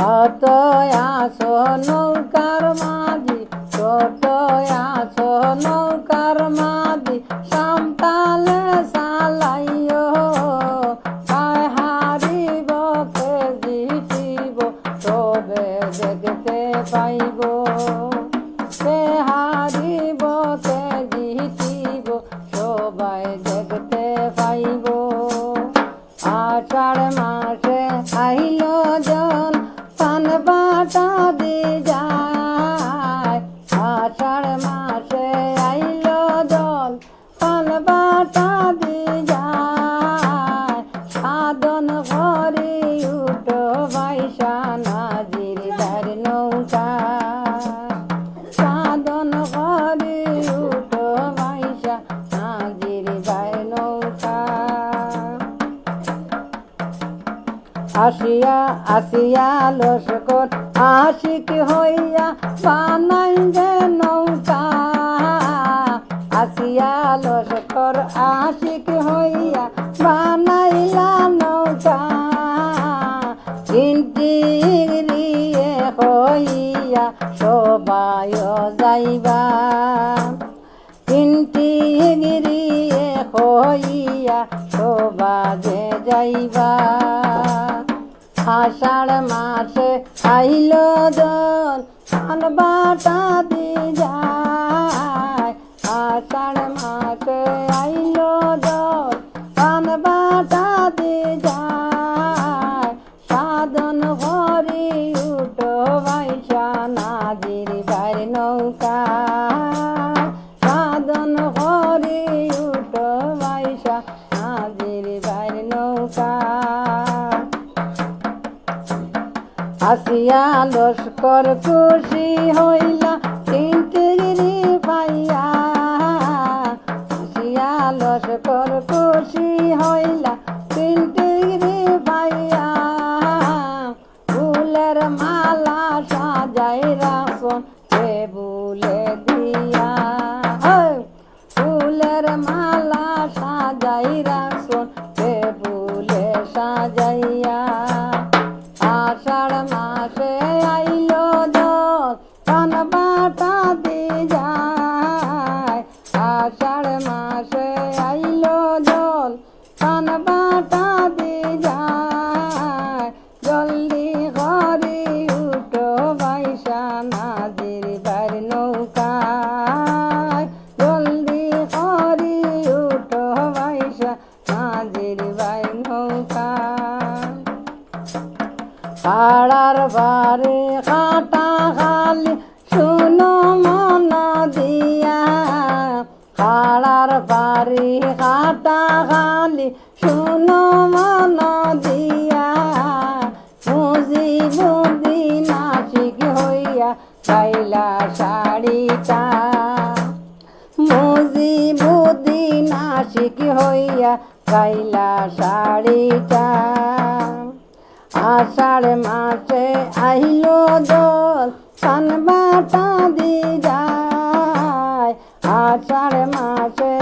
কত আছো নৌকার মাঝি, কত আছো নৌকার মাঝি, সামতালে চালাইও পায় হারিব কে জিতিব তবে দেখতে পাইব, কে হারিব কে জিতিব সবাই দেখতে পাইব। আষাঢ় মাসে আইল জন পান বাটা দি যায়, আষাঢ় মাসে আইল জন পান বাটা দি যায়, সাধন করি উঠো বাইসা নাজির ধার নৌকা, সাধন করি উঠো বাইসা নাজির ধার নৌকা। আসিয়া আসিয়া লস্কর আশিক হইয়া বানাই যে নৌকা, আসিয়া লস্কর আশিক হইয়া বানাইলা নৌকা, ইন্টিরিয়ে হইয়া সবাই যাইবা, ইন্টিরিয়ে হইয়া সবাজে যাইবা। আষাঢ় মাসে আইল জন পান বাটা দি যায়, আষাঢ় মাসে আইল জন পান বাটা দি যায়, সাধন করি উঠো বাইসা নাজির ধার নৌকা, সাধন করি উঠো বাইসা নাজির ধার নৌকা। আসিয়া লস্কর খুশি হইলা তিনটিরি পাইয়া, আসিয়া লস্কর খুশি হইলা তিনটিরি পাইয়া, ফুলের মালা সাজাই রাখুন টেবুলে দিয়া, ফুলের মালা সাজাই রাখুন টেবুলে সাজাইয়া। আষাঢ় মাসে আইল জন পান বাটা দি যায়, আষাঢ় মাসে আইল জন পান বাটা দি যায়, জলদি করি উঠো বাইসা নাজির ধার নৌকা, জলদি করি উঠো বাইসা নাজির ধার নৌকা। পাড়ার বারে কাটা খালি শুনো মন দিয়া, পাড়ার বাড়ি কাটা খালি শুনো মন দিয়া, মুজিবুদ্দিন আশিক হইয়া গাইলা শাড়িটা, মুজিবুদ্দিন আশিক হইয়া গাইলা শাড়িটা। আষাঢ় মাসে আইল জন পান বাটা দি যায়, আষাঢ় মাসে